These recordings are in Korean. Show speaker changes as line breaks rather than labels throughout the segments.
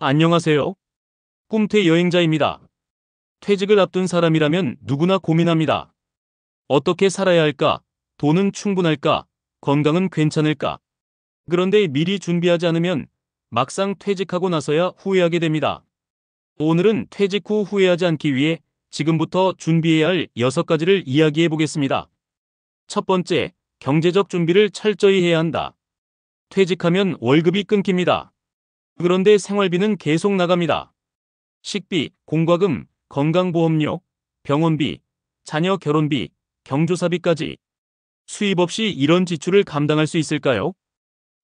안녕하세요. 꿈태 여행자입니다. 퇴직을 앞둔 사람이라면 누구나 고민합니다. 어떻게 살아야 할까? 돈은 충분할까? 건강은 괜찮을까? 그런데 미리 준비하지 않으면 막상 퇴직하고 나서야 후회하게 됩니다. 오늘은 퇴직 후 후회하지 않기 위해 지금부터 준비해야 할 6가지를 이야기해 보겠습니다. 첫 번째, 경제적 준비를 철저히 해야 한다. 퇴직하면 월급이 끊깁니다. 그런데 생활비는 계속 나갑니다. 식비, 공과금, 건강보험료, 병원비, 자녀 결혼비, 경조사비까지. 수입 없이 이런 지출을 감당할 수 있을까요?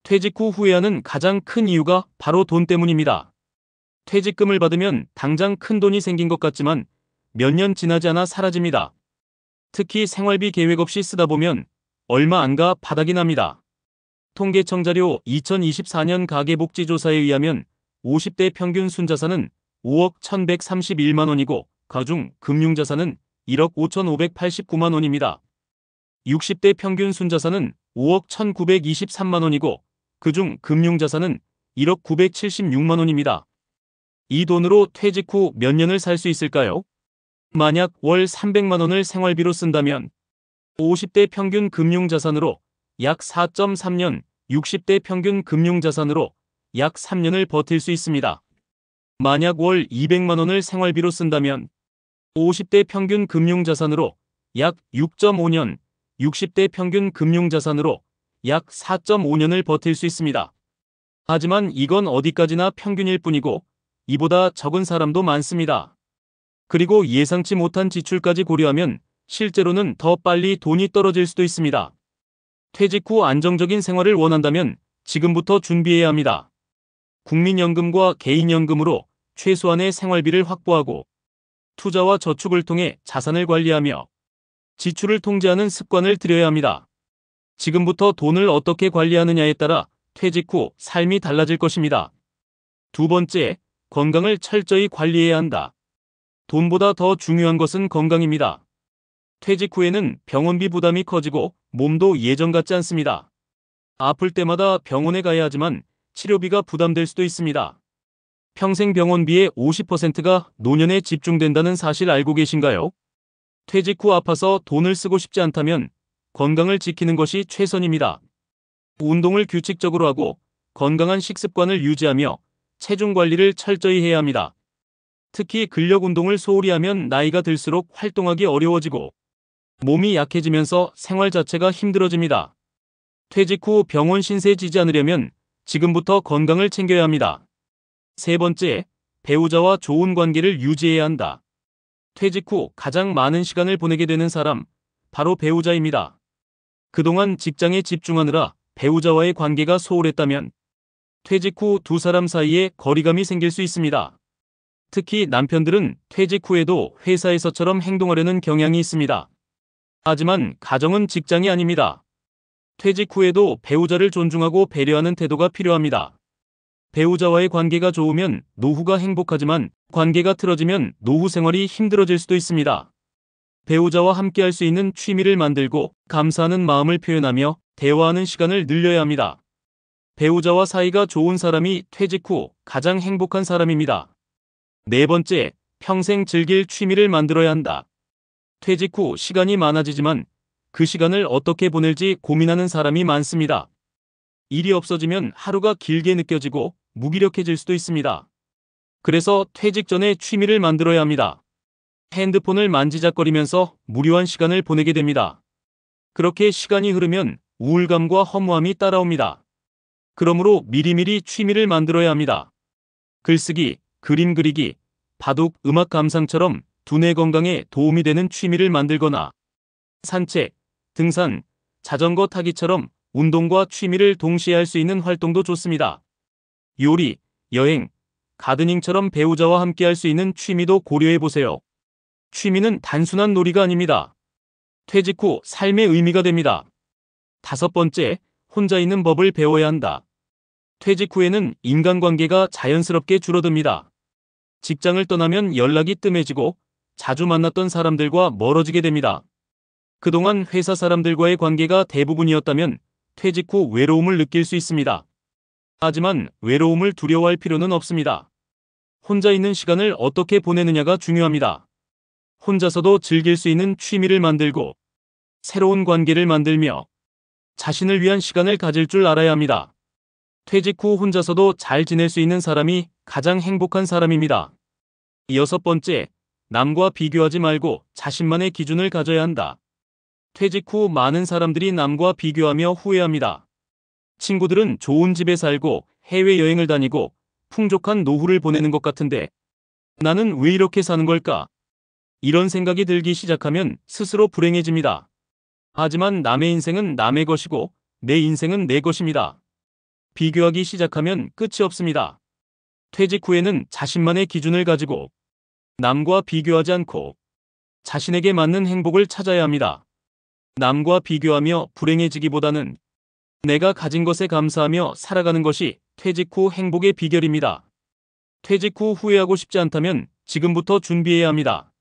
퇴직 후 후회하는 가장 큰 이유가 바로 돈 때문입니다. 퇴직금을 받으면 당장 큰 돈이 생긴 것 같지만 몇 년 지나지 않아 사라집니다. 특히 생활비 계획 없이 쓰다 보면 얼마 안 가 바닥이 납니다. 통계청 자료 2024년 가계복지조사에 의하면 50대 평균 순자산은 5억 1131만 원이고 그중 금융자산은 1억 5589만 원입니다. 60대 평균 순자산은 5억 1923만 원이고 그중 금융자산은 1억 976만 원입니다. 이 돈으로 퇴직 후 몇 년을 살 수 있을까요? 만약 월 300만 원을 생활비로 쓴다면 50대 평균 금융자산으로 약 4.3년, 60대 평균 금융자산으로 약 3년을 버틸 수 있습니다. 만약 월 200만 원을 생활비로 쓴다면 50대 평균 금융자산으로 약 6.5년, 60대 평균 금융자산으로 약 4.5년을 버틸 수 있습니다. 하지만 이건 어디까지나 평균일 뿐이고 이보다 적은 사람도 많습니다. 그리고 예상치 못한 지출까지 고려하면 실제로는 더 빨리 돈이 떨어질 수도 있습니다. 퇴직 후 안정적인 생활을 원한다면 지금부터 준비해야 합니다. 국민연금과 개인연금으로 최소한의 생활비를 확보하고 투자와 저축을 통해 자산을 관리하며 지출을 통제하는 습관을 들여야 합니다. 지금부터 돈을 어떻게 관리하느냐에 따라 퇴직 후 삶이 달라질 것입니다. 두 번째, 건강을 철저히 관리해야 한다. 돈보다 더 중요한 것은 건강입니다. 퇴직 후에는 병원비 부담이 커지고 몸도 예전 같지 않습니다. 아플 때마다 병원에 가야 하지만 치료비가 부담될 수도 있습니다. 평생 병원비의 50%가 노년에 집중된다는 사실 알고 계신가요? 퇴직 후 아파서 돈을 쓰고 싶지 않다면 건강을 지키는 것이 최선입니다. 운동을 규칙적으로 하고 건강한 식습관을 유지하며 체중 관리를 철저히 해야 합니다. 특히 근력 운동을 소홀히 하면 나이가 들수록 활동하기 어려워지고 몸이 약해지면서 생활 자체가 힘들어집니다. 퇴직 후 병원 신세 지지 않으려면 지금부터 건강을 챙겨야 합니다. 세 번째, 배우자와 좋은 관계를 유지해야 한다. 퇴직 후 가장 많은 시간을 보내게 되는 사람, 바로 배우자입니다. 그동안 직장에 집중하느라 배우자와의 관계가 소홀했다면 퇴직 후 두 사람 사이에 거리감이 생길 수 있습니다. 특히 남편들은 퇴직 후에도 회사에서처럼 행동하려는 경향이 있습니다. 하지만 가정은 직장이 아닙니다. 퇴직 후에도 배우자를 존중하고 배려하는 태도가 필요합니다. 배우자와의 관계가 좋으면 노후가 행복하지만 관계가 틀어지면 노후 생활이 힘들어질 수도 있습니다. 배우자와 함께 할 수 있는 취미를 만들고 감사하는 마음을 표현하며 대화하는 시간을 늘려야 합니다. 배우자와 사이가 좋은 사람이 퇴직 후 가장 행복한 사람입니다. 네 번째, 평생 즐길 취미를 만들어야 한다. 퇴직 후 시간이 많아지지만 그 시간을 어떻게 보낼지 고민하는 사람이 많습니다. 일이 없어지면 하루가 길게 느껴지고 무기력해질 수도 있습니다. 그래서 퇴직 전에 취미를 만들어야 합니다. 핸드폰을 만지작거리면서 무료한 시간을 보내게 됩니다. 그렇게 시간이 흐르면 우울감과 허무함이 따라옵니다. 그러므로 미리미리 취미를 만들어야 합니다. 글쓰기, 그림 그리기, 바둑, 음악 감상처럼 두뇌 건강에 도움이 되는 취미를 만들거나 산책, 등산, 자전거 타기처럼 운동과 취미를 동시에 할 수 있는 활동도 좋습니다. 요리, 여행, 가드닝처럼 배우자와 함께 할 수 있는 취미도 고려해 보세요. 취미는 단순한 놀이가 아닙니다. 퇴직 후 삶의 의미가 됩니다. 다섯 번째, 혼자 있는 법을 배워야 한다. 퇴직 후에는 인간관계가 자연스럽게 줄어듭니다. 직장을 떠나면 연락이 뜸해지고 자주 만났던 사람들과 멀어지게 됩니다. 그동안 회사 사람들과의 관계가 대부분이었다면 퇴직 후 외로움을 느낄 수 있습니다. 하지만 외로움을 두려워할 필요는 없습니다. 혼자 있는 시간을 어떻게 보내느냐가 중요합니다. 혼자서도 즐길 수 있는 취미를 만들고 새로운 관계를 만들며 자신을 위한 시간을 가질 줄 알아야 합니다. 퇴직 후 혼자서도 잘 지낼 수 있는 사람이 가장 행복한 사람입니다. 6번째, 남과 비교하지 말고 자신만의 기준을 가져야 한다. 퇴직 후 많은 사람들이 남과 비교하며 후회합니다. 친구들은 좋은 집에 살고 해외여행을 다니고 풍족한 노후를 보내는 것 같은데 나는 왜 이렇게 사는 걸까? 이런 생각이 들기 시작하면 스스로 불행해집니다. 하지만 남의 인생은 남의 것이고 내 인생은 내 것입니다. 비교하기 시작하면 끝이 없습니다. 퇴직 후에는 자신만의 기준을 가지고 남과 비교하지 않고 자신에게 맞는 행복을 찾아야 합니다. 남과 비교하며 불행해지기보다는 내가 가진 것에 감사하며 살아가는 것이 퇴직 후 행복의 비결입니다. 퇴직 후 후회하고 싶지 않다면 지금부터 준비해야 합니다.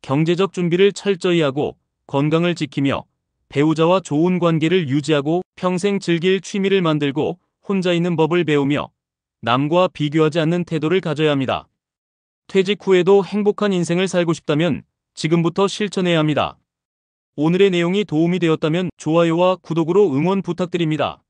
경제적 준비를 철저히 하고 건강을 지키며 배우자와 좋은 관계를 유지하고 평생 즐길 취미를 만들고 혼자 있는 법을 배우며 남과 비교하지 않는 태도를 가져야 합니다. 퇴직 후에도 행복한 인생을 살고 싶다면 지금부터 실천해야 합니다. 오늘의 내용이 도움이 되었다면 좋아요와 구독으로 응원 부탁드립니다.